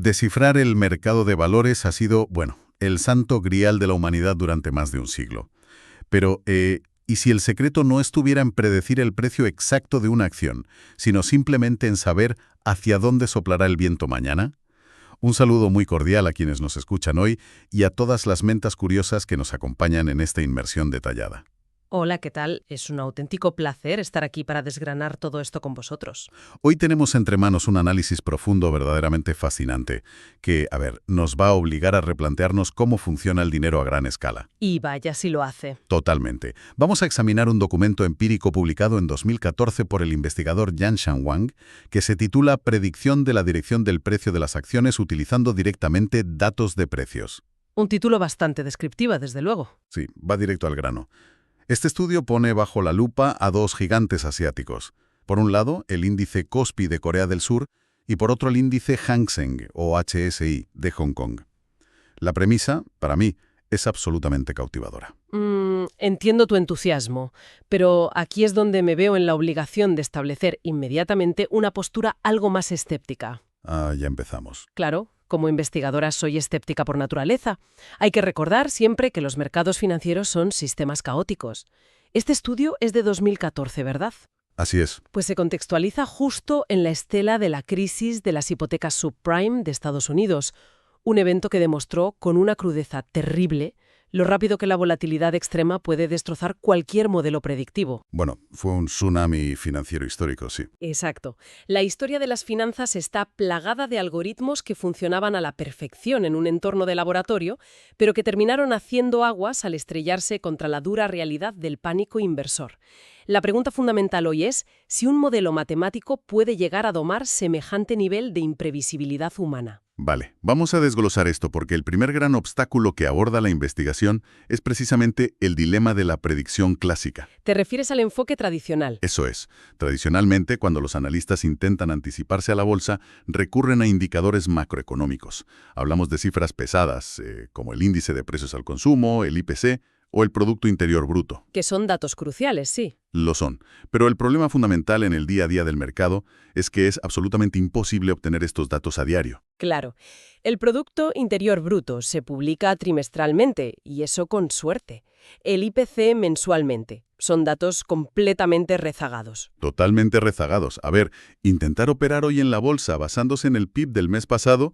Descifrar el mercado de valores ha sido, bueno, el santo grial de la humanidad durante más de un siglo. Pero, ¿y si el secreto no estuviera en predecir el precio exacto de una acción, sino simplemente en saber hacia dónde soplará el viento mañana? Un saludo muy cordial a quienes nos escuchan hoy y a todas las mentes curiosas que nos acompañan en esta inmersión detallada. Hola, ¿qué tal? Es un auténtico placer estar aquí para desgranar todo esto con vosotros. Hoy tenemos entre manos un análisis profundo verdaderamente fascinante que, nos va a obligar a replantearnos cómo funciona el dinero a gran escala. Y vaya si lo hace. Totalmente. Vamos a examinar un documento empírico publicado en 2014 por el investigador Yanshan Wang, que se titula Predicción de la dirección del precio de las acciones utilizando directamente datos de precios. Un título bastante descriptivo, desde luego. Sí, va directo al grano. Este estudio pone bajo la lupa a dos gigantes asiáticos. Por un lado, el índice Kospi de Corea del Sur y por otro el índice Hang Seng o HSI de Hong Kong. La premisa, para mí, es absolutamente cautivadora. Entiendo tu entusiasmo, pero aquí es donde me veo en la obligación de establecer inmediatamente una postura algo más escéptica. Ya empezamos. Claro. Como investigadora soy escéptica por naturaleza. Hay que recordar siempre que los mercados financieros son sistemas caóticos. Este estudio es de 2014, ¿verdad? Así es. Pues se contextualiza justo en la estela de la crisis de las hipotecas subprime de Estados Unidos, un evento que demostró con una crudeza terrible lo rápido que la volatilidad extrema puede destrozar cualquier modelo predictivo. Bueno, fue un tsunami financiero histórico, sí. Exacto. La historia de las finanzas está plagada de algoritmos que funcionaban a la perfección en un entorno de laboratorio, pero que terminaron haciendo aguas al estrellarse contra la dura realidad del pánico inversor. La pregunta fundamental hoy es si un modelo matemático puede llegar a domar semejante nivel de imprevisibilidad humana. Vale, vamos a desglosar esto porque el primer gran obstáculo que aborda la investigación es precisamente el dilema de la predicción clásica. ¿Te refieres al enfoque tradicional? Eso es. Tradicionalmente, cuando los analistas intentan anticiparse a la bolsa, recurren a indicadores macroeconómicos. Hablamos de cifras pesadas, como el índice de precios al consumo, el IPC o el Producto Interior Bruto. Que son datos cruciales, sí. Lo son. Pero el problema fundamental en el día a día del mercado es que es absolutamente imposible obtener estos datos a diario. Claro. El Producto Interior Bruto se publica trimestralmente, y eso con suerte. El IPC mensualmente. Son datos completamente rezagados. Totalmente rezagados. Intentar operar hoy en la bolsa basándose en el PIB del mes pasado...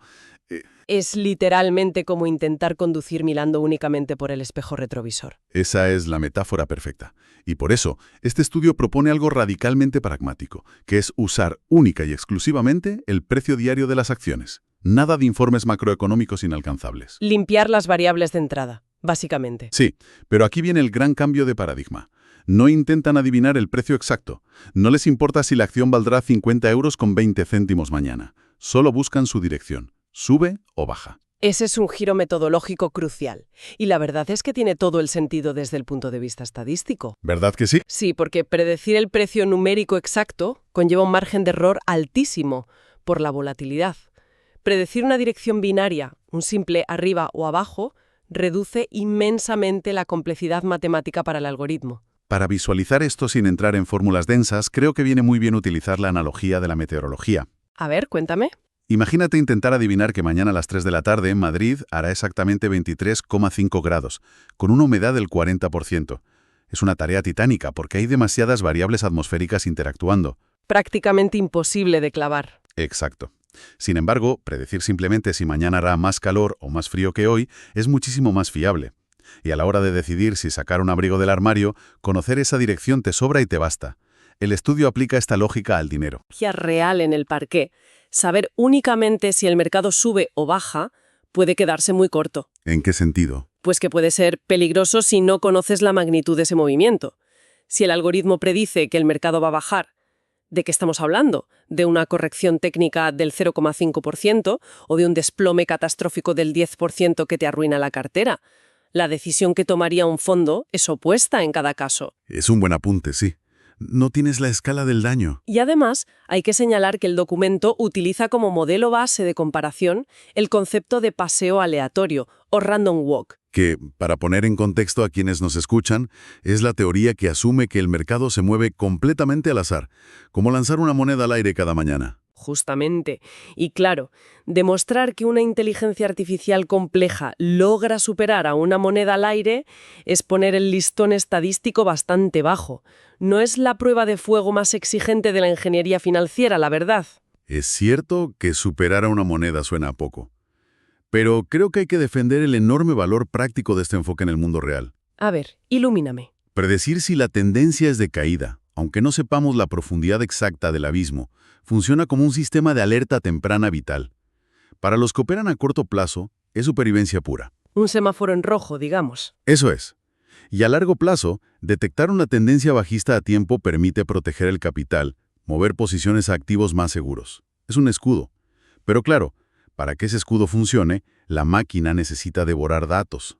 Es literalmente como intentar conducir mirando únicamente por el espejo retrovisor. Esa es la metáfora perfecta. Y por eso, este estudio propone algo radicalmente pragmático, que es usar única y exclusivamente el precio diario de las acciones. Nada de informes macroeconómicos inalcanzables. Limpiar las variables de entrada, básicamente. Sí, pero aquí viene el gran cambio de paradigma. No intentan adivinar el precio exacto. No les importa si la acción valdrá 50 euros con 20 céntimos mañana. Solo buscan su dirección. ¿Sube o baja? Ese es un giro metodológico crucial. Y la verdad es que tiene todo el sentido desde el punto de vista estadístico. ¿Verdad que sí? Sí, porque predecir el precio numérico exacto conlleva un margen de error altísimo por la volatilidad. Predecir una dirección binaria, un simple arriba o abajo, reduce inmensamente la complejidad matemática para el algoritmo. Para visualizar esto sin entrar en fórmulas densas, creo que viene muy bien utilizar la analogía de la meteorología. A ver, cuéntame. Imagínate intentar adivinar que mañana a las 3 de la tarde en Madrid hará exactamente 23,5 grados, con una humedad del 40%. Es una tarea titánica porque hay demasiadas variables atmosféricas interactuando. Prácticamente imposible de clavar. Exacto. Sin embargo, predecir simplemente si mañana hará más calor o más frío que hoy es muchísimo más fiable. Y a la hora de decidir si sacar un abrigo del armario, conocer esa dirección te sobra y te basta. El estudio aplica esta lógica al dinero. Real en el parqué. Saber únicamente si el mercado sube o baja puede quedarse muy corto. ¿En qué sentido? Pues que puede ser peligroso si no conoces la magnitud de ese movimiento. Si el algoritmo predice que el mercado va a bajar, ¿de qué estamos hablando? ¿De una corrección técnica del 0,5% o de un desplome catastrófico del 10% que te arruina la cartera? La decisión que tomaría un fondo es opuesta en cada caso. Es un buen apunte, sí. No tienes la escala del daño. Y además, hay que señalar que el documento utiliza como modelo base de comparación el concepto de paseo aleatorio o random walk. Que, para poner en contexto a quienes nos escuchan, es la teoría que asume que el mercado se mueve completamente al azar, como lanzar una moneda al aire cada mañana. Justamente. Y claro, demostrar que una inteligencia artificial compleja logra superar a una moneda al aire es poner el listón estadístico bastante bajo. No es la prueba de fuego más exigente de la ingeniería financiera, la verdad. Es cierto que superar a una moneda suena a poco, pero creo que hay que defender el enorme valor práctico de este enfoque en el mundo real. A ver, ilumíname. Predecir si la tendencia es de caída, aunque no sepamos la profundidad exacta del abismo, funciona como un sistema de alerta temprana vital. Para los que operan a corto plazo, es supervivencia pura. Un semáforo en rojo, digamos. Eso es. Y a largo plazo, detectar una tendencia bajista a tiempo permite proteger el capital, mover posiciones a activos más seguros. Es un escudo. Pero claro, para que ese escudo funcione, la máquina necesita devorar datos.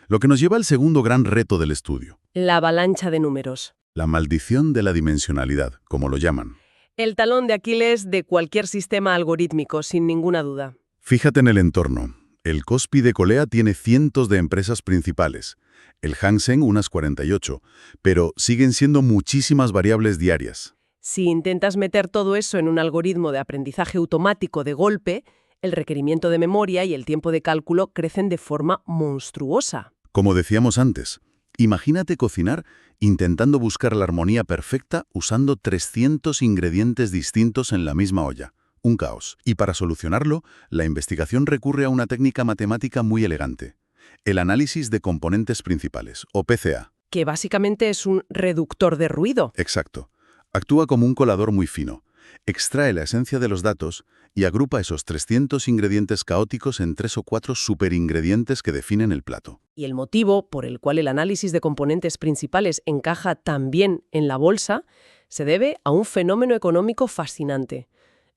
Lo que nos lleva al segundo gran reto del estudio. La avalancha de números. La maldición de la dimensionalidad, como lo llaman. El talón de Aquiles de cualquier sistema algorítmico, sin ninguna duda. Fíjate en el entorno. El Kospi de Colea tiene cientos de empresas principales. El Hang Seng unas 48, pero siguen siendo muchísimas variables diarias. Si intentas meter todo eso en un algoritmo de aprendizaje automático de golpe, el requerimiento de memoria y el tiempo de cálculo crecen de forma monstruosa. Como decíamos antes, imagínate cocinar intentando buscar la armonía perfecta usando 300 ingredientes distintos en la misma olla. Un caos. Y para solucionarlo, la investigación recurre a una técnica matemática muy elegante. El análisis de componentes principales, o PCA. Que básicamente es un reductor de ruido. Exacto. Actúa como un colador muy fino. Extrae la esencia de los datos y agrupa esos 300 ingredientes caóticos en 3 o 4 superingredientes que definen el plato. Y el motivo por el cual el análisis de componentes principales encaja tan bien en la bolsa se debe a un fenómeno económico fascinante,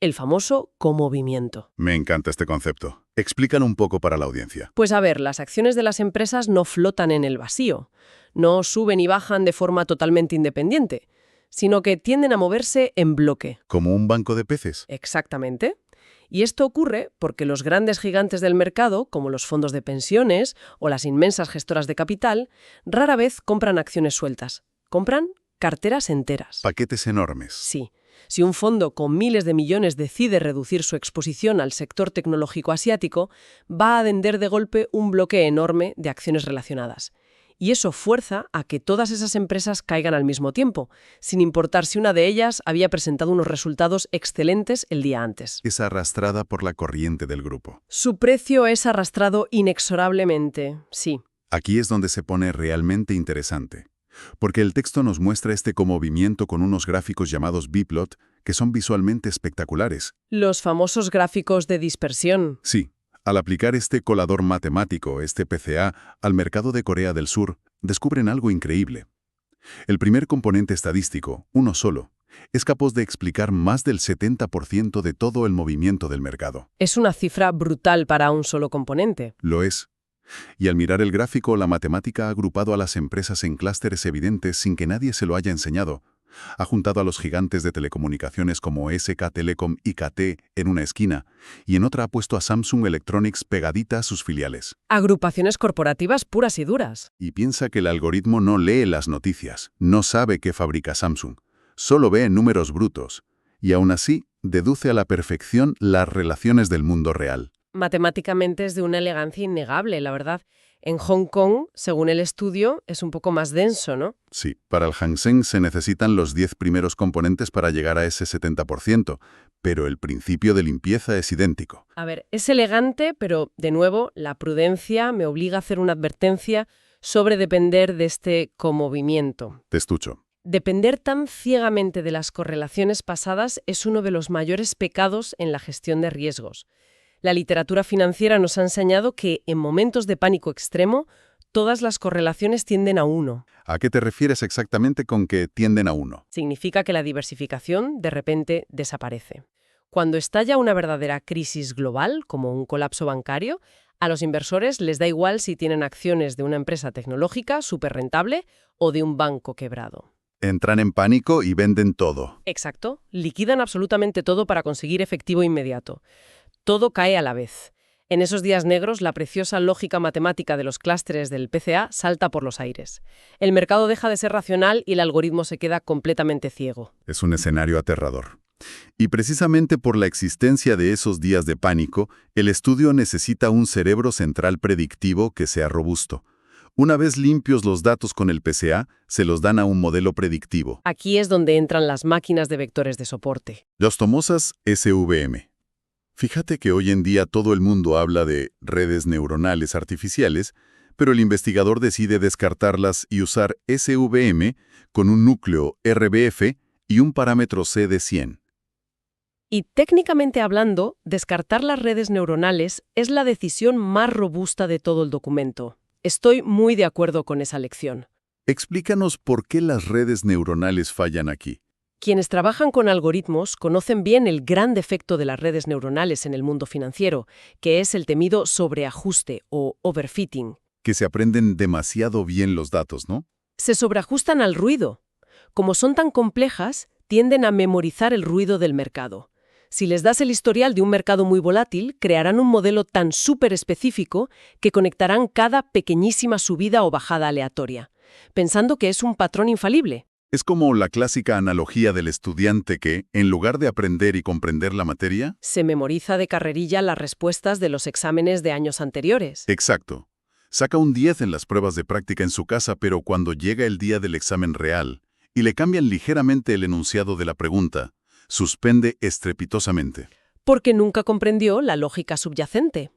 el famoso comovimiento. Me encanta este concepto. Explícalo un poco para la audiencia. Pues a ver, las acciones de las empresas no flotan en el vacío, no suben y bajan de forma totalmente independiente, sino que tienden a moverse en bloque. ¿Como un banco de peces? Exactamente. Y esto ocurre porque los grandes gigantes del mercado, como los fondos de pensiones o las inmensas gestoras de capital, rara vez compran acciones sueltas. Compran carteras enteras. Paquetes enormes. Sí. Si un fondo con miles de millones decide reducir su exposición al sector tecnológico asiático, va a vender de golpe un bloque enorme de acciones relacionadas. Y eso fuerza a que todas esas empresas caigan al mismo tiempo, sin importar si una de ellas había presentado unos resultados excelentes el día antes. Es arrastrada por la corriente del grupo. Su precio es arrastrado inexorablemente, sí. Aquí es donde se pone realmente interesante, porque el texto nos muestra este comovimiento con unos gráficos llamados biplot, que son visualmente espectaculares. Los famosos gráficos de dispersión. Sí. Al aplicar este colador matemático, este PCA, al mercado de Corea del Sur, descubren algo increíble. El primer componente estadístico, uno solo, es capaz de explicar más del 70% de todo el movimiento del mercado. Es una cifra brutal para un solo componente. Lo es. Y al mirar el gráfico, la matemática ha agrupado a las empresas en clústeres evidentes sin que nadie se lo haya enseñado. Ha juntado a los gigantes de telecomunicaciones como SK Telecom y KT en una esquina, y en otra ha puesto a Samsung Electronics pegadita a sus filiales. Agrupaciones corporativas puras y duras. Y piensa que el algoritmo no lee las noticias, no sabe qué fabrica Samsung, solo ve números brutos, y aún así deduce a la perfección las relaciones del mundo real. Matemáticamente es de una elegancia innegable, la verdad. En Hong Kong, según el estudio, es un poco más denso, ¿no? Sí, para el Hang Seng se necesitan los 10 primeros componentes para llegar a ese 70%, pero el principio de limpieza es idéntico. A ver, es elegante, pero, de nuevo, la prudencia me obliga a hacer una advertencia sobre depender de este comovimiento. Te escucho. Depender tan ciegamente de las correlaciones pasadas es uno de los mayores pecados en la gestión de riesgos. La literatura financiera nos ha enseñado que, en momentos de pánico extremo, todas las correlaciones tienden a 1. ¿A qué te refieres exactamente con que tienden a 1? Significa que la diversificación, de repente, desaparece. Cuando estalla una verdadera crisis global, como un colapso bancario, a los inversores les da igual si tienen acciones de una empresa tecnológica súper rentable o de un banco quebrado. Entran en pánico y venden todo. Exacto. Liquidan absolutamente todo para conseguir efectivo inmediato. Todo cae a la vez. En esos días negros, la preciosa lógica matemática de los clústeres del PCA salta por los aires. El mercado deja de ser racional y el algoritmo se queda completamente ciego. Es un escenario aterrador. Y precisamente por la existencia de esos días de pánico, el estudio necesita un cerebro central predictivo que sea robusto. Una vez limpios los datos con el PCA, se los dan a un modelo predictivo. Aquí es donde entran las máquinas de vectores de soporte. Las famosas SVM. Fíjate que hoy en día todo el mundo habla de redes neuronales artificiales, pero el investigador decide descartarlas y usar SVM con un núcleo RBF y un parámetro C de 100. Y técnicamente hablando, descartar las redes neuronales es la decisión más robusta de todo el documento. Estoy muy de acuerdo con esa lección. Explícanos por qué las redes neuronales fallan aquí. Quienes trabajan con algoritmos conocen bien el gran defecto de las redes neuronales en el mundo financiero, que es el temido sobreajuste o overfitting. Que se aprenden demasiado bien los datos, ¿no? Se sobreajustan al ruido. Como son tan complejas, tienden a memorizar el ruido del mercado. Si les das el historial de un mercado muy volátil, crearán un modelo tan súper específico que conectarán cada pequeñísima subida o bajada aleatoria, pensando que es un patrón infalible. Es como la clásica analogía del estudiante que, en lugar de aprender y comprender la materia... Se memoriza de carrerilla las respuestas de los exámenes de años anteriores. Exacto. Saca un 10 en las pruebas de práctica en su casa, pero cuando llega el día del examen real y le cambian ligeramente el enunciado de la pregunta, suspende estrepitosamente. Porque nunca comprendió la lógica subyacente.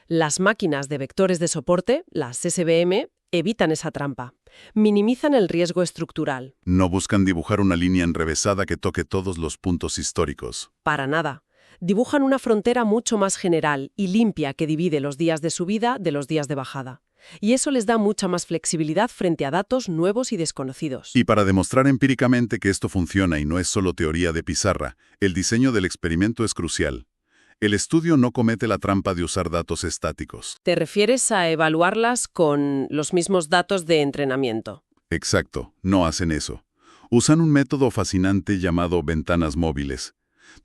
Las máquinas de vectores de soporte, las SVM, evitan esa trampa. Minimizan el riesgo estructural. No buscan dibujar una línea enrevesada que toque todos los puntos históricos. Para nada. Dibujan una frontera mucho más general y limpia que divide los días de subida de los días de bajada. Y eso les da mucha más flexibilidad frente a datos nuevos y desconocidos. Y para demostrar empíricamente que esto funciona y no es solo teoría de pizarra, el diseño del experimento es crucial. El estudio no comete la trampa de usar datos estáticos. ¿Te refieres a evaluarlas con los mismos datos de entrenamiento? Exacto, no hacen eso. Usan un método fascinante llamado ventanas móviles.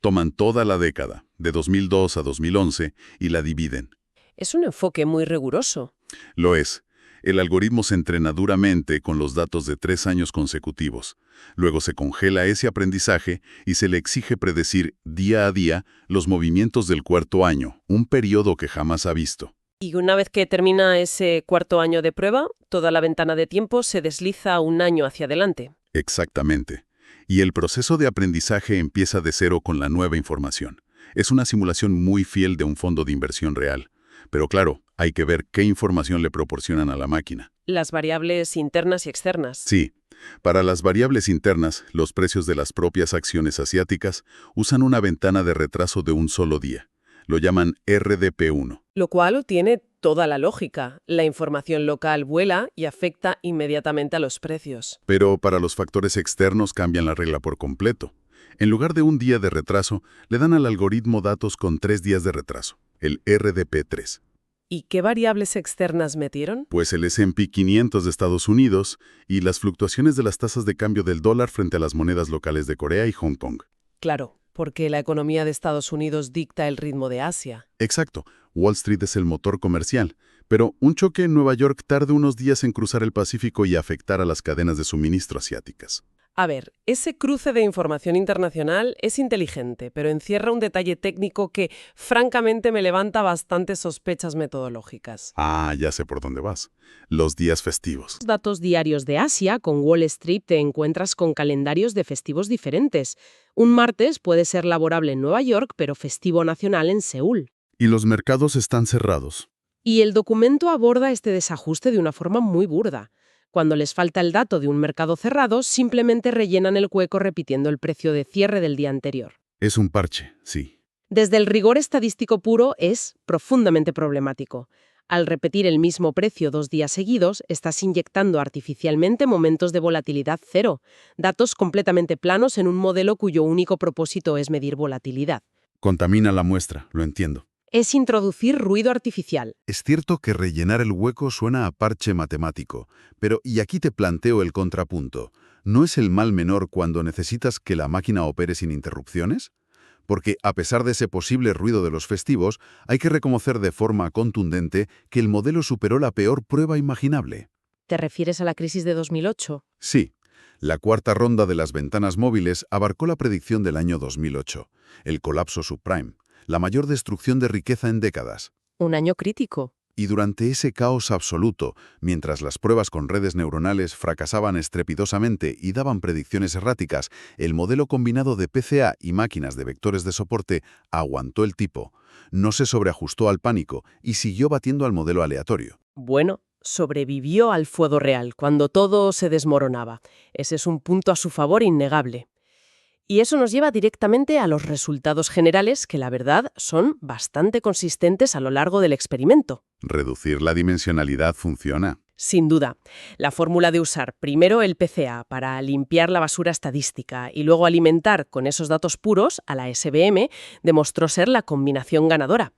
Toman toda la década, de 2002 a 2011, y la dividen. Es un enfoque muy riguroso. Lo es. El algoritmo se entrena duramente con los datos de 3 años consecutivos. Luego se congela ese aprendizaje y se le exige predecir día a día los movimientos del cuarto año, un periodo que jamás ha visto. Y una vez que termina ese cuarto año de prueba, toda la ventana de tiempo se desliza un año hacia adelante. Exactamente. Y el proceso de aprendizaje empieza de cero con la nueva información. Es una simulación muy fiel de un fondo de inversión real. Pero claro, hay que ver qué información le proporcionan a la máquina. Las variables internas y externas. Sí. Para las variables internas, los precios de las propias acciones asiáticas usan una ventana de retraso de un solo día. Lo llaman RDP1. Lo cual tiene toda la lógica. La información local vuela y afecta inmediatamente a los precios. Pero para los factores externos cambian la regla por completo. En lugar de un día de retraso, le dan al algoritmo datos con 3 días de retraso, el RDP3. ¿Y qué variables externas metieron? Pues el S&P 500 de Estados Unidos y las fluctuaciones de las tasas de cambio del dólar frente a las monedas locales de Corea y Hong Kong. Claro, porque la economía de Estados Unidos dicta el ritmo de Asia. Exacto. Wall Street es el motor comercial, pero un choque en Nueva York tarda unos días en cruzar el Pacífico y afectar a las cadenas de suministro asiáticas. A ver, ese cruce de información internacional es inteligente, pero encierra un detalle técnico que, francamente, me levanta bastantes sospechas metodológicas. Ah, ya sé por dónde vas. Los días festivos. Los datos diarios de Asia, con Wall Street te encuentras con calendarios de festivos diferentes. Un martes puede ser laborable en Nueva York, pero festivo nacional en Seúl. Y los mercados están cerrados. Y el documento aborda este desajuste de una forma muy burda. Cuando les falta el dato de un mercado cerrado, simplemente rellenan el hueco repitiendo el precio de cierre del día anterior. Es un parche, sí. Desde el rigor estadístico puro es profundamente problemático. Al repetir el mismo precio 2 días seguidos, estás inyectando artificialmente momentos de volatilidad cero, datos completamente planos en un modelo cuyo único propósito es medir volatilidad. Contamina la muestra, lo entiendo. Es introducir ruido artificial. Es cierto que rellenar el hueco suena a parche matemático, pero y aquí te planteo el contrapunto. ¿No es el mal menor cuando necesitas que la máquina opere sin interrupciones? Porque, a pesar de ese posible ruido de los festivos, hay que reconocer de forma contundente que el modelo superó la peor prueba imaginable. ¿Te refieres a la crisis de 2008? Sí, La cuarta ronda de las ventanas móviles abarcó la predicción del año 2008, el colapso subprime, la mayor destrucción de riqueza en décadas. Un año crítico. Y durante ese caos absoluto, mientras las pruebas con redes neuronales fracasaban estrepitosamente y daban predicciones erráticas, el modelo combinado de PCA y máquinas de vectores de soporte aguantó el tipo, no se sobreajustó al pánico y siguió batiendo al modelo aleatorio. Bueno, sobrevivió al fuego real, cuando todo se desmoronaba. Ese es un punto a su favor innegable. Y eso nos lleva directamente a los resultados generales, que la verdad son bastante consistentes a lo largo del experimento. Reducir la dimensionalidad funciona. Sin duda, la fórmula de usar primero el PCA para limpiar la basura estadística y luego alimentar con esos datos puros a la SVM demostró ser la combinación ganadora.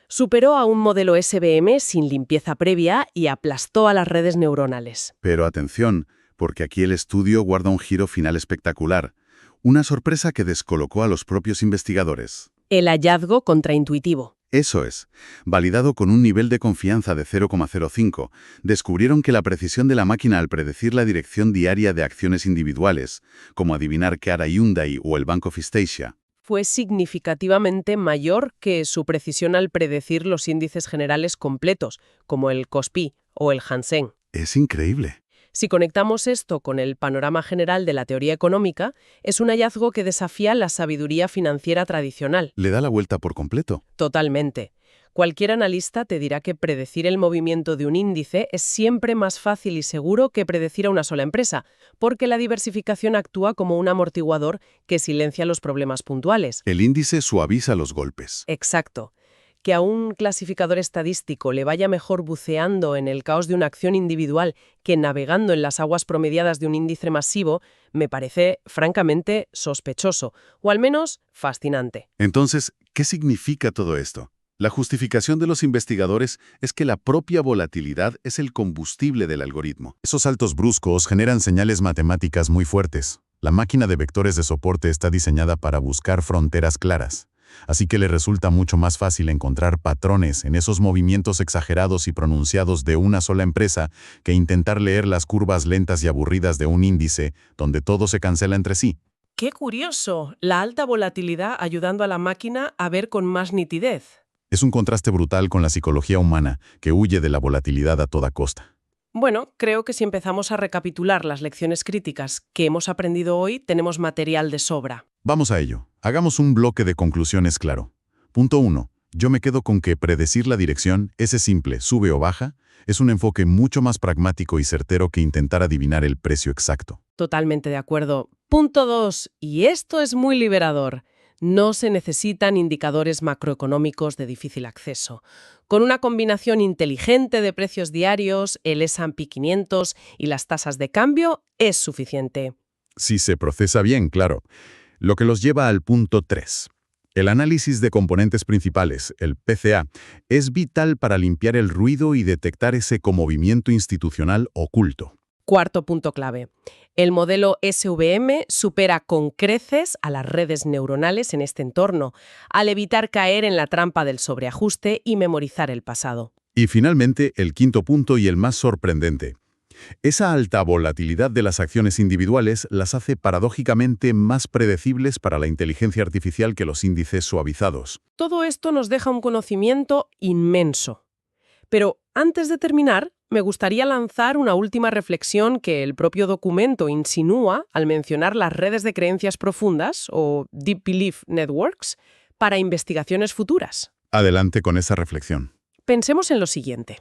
Superó a un modelo SVM sin limpieza previa y aplastó a las redes neuronales. Pero atención, porque aquí el estudio guarda un giro final espectacular. Una sorpresa que descolocó a los propios investigadores. El hallazgo contraintuitivo. Eso es. Validado con un nivel de confianza de 0,05, descubrieron que la precisión de la máquina al predecir la dirección diaria de acciones individuales, como adivinar qué hará Hyundai o el Bank of East Asia, Fue significativamente mayor que su precisión al predecir los índices generales completos, como el Kospi o el Hang. es increíble. Si conectamos esto con el panorama general de la teoría económica, es un hallazgo que desafía la sabiduría financiera tradicional. Le da la vuelta por completo. Totalmente. Cualquier analista te dirá que predecir el movimiento de un índice es siempre más fácil y seguro que predecir a una sola empresa, porque la diversificación actúa como un amortiguador que silencia los problemas puntuales. El índice suaviza los golpes. Exacto. Que a un clasificador estadístico le vaya mejor buceando en el caos de una acción individual que navegando en las aguas promediadas de un índice masivo, me parece francamente sospechoso, o al menos fascinante. Entonces, ¿qué significa todo esto? La justificación de los investigadores es que la propia volatilidad es el combustible del algoritmo. Esos saltos bruscos generan señales matemáticas muy fuertes. La máquina de vectores de soporte está diseñada para buscar fronteras claras. Así que le resulta mucho más fácil encontrar patrones en esos movimientos exagerados y pronunciados de una sola empresa que intentar leer las curvas lentas y aburridas de un índice donde todo se cancela entre sí. ¡Qué curioso! La alta volatilidad ayudando a la máquina a ver con más nitidez. Es un contraste brutal con la psicología humana que huye de la volatilidad a toda costa. Bueno, creo que si empezamos a recapitular las lecciones críticas que hemos aprendido hoy, tenemos material de sobra. Vamos a ello. Hagamos un bloque de conclusiones claro. Punto 1. Yo me quedo con que predecir la dirección, ese simple sube o baja, es un enfoque mucho más pragmático y certero que intentar adivinar el precio exacto. Totalmente de acuerdo. Punto 2. Y esto es muy liberador. No se necesitan indicadores macroeconómicos de difícil acceso. Con una combinación inteligente de precios diarios, el S&P 500 y las tasas de cambio es suficiente. Si se procesa bien, claro. Lo que los lleva al punto 3. El análisis de componentes principales, el PCA, es vital para limpiar el ruido y detectar ese comovimiento institucional oculto. Cuarto punto clave. El modelo SVM supera con creces a las redes neuronales en este entorno, al evitar caer en la trampa del sobreajuste y memorizar el pasado. Y finalmente, el quinto punto y el más sorprendente. Esa alta volatilidad de las acciones individuales las hace paradójicamente más predecibles para la inteligencia artificial que los índices suavizados. Todo esto nos deja un conocimiento inmenso. Pero antes de terminar, me gustaría lanzar una última reflexión que el propio documento insinúa al mencionar las redes de creencias profundas, o Deep Belief Networks, para investigaciones futuras. Adelante con esa reflexión. Pensemos en lo siguiente.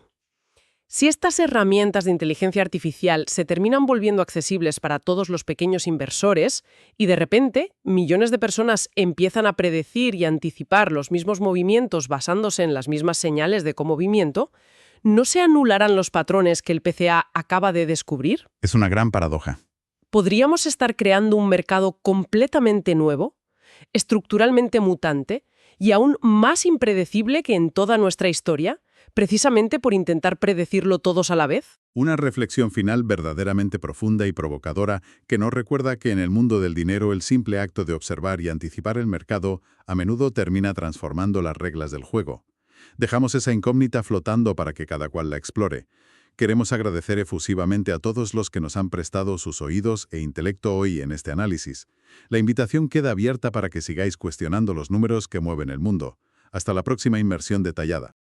Si estas herramientas de inteligencia artificial se terminan volviendo accesibles para todos los pequeños inversores y de repente millones de personas empiezan a predecir y anticipar los mismos movimientos basándose en las mismas señales de comovimiento, ¿no se anularán los patrones que el PCA acaba de descubrir? Es una gran paradoja. ¿Podríamos estar creando un mercado completamente nuevo, estructuralmente mutante y aún más impredecible que en toda nuestra historia, precisamente por intentar predecirlo todos a la vez? Una reflexión final verdaderamente profunda y provocadora que nos recuerda que en el mundo del dinero el simple acto de observar y anticipar el mercado a menudo termina transformando las reglas del juego. Dejamos esa incógnita flotando para que cada cual la explore. Queremos agradecer efusivamente a todos los que nos han prestado sus oídos e intelecto hoy en este análisis. La invitación queda abierta para que sigáis cuestionando los números que mueven el mundo. Hasta la próxima inmersión detallada.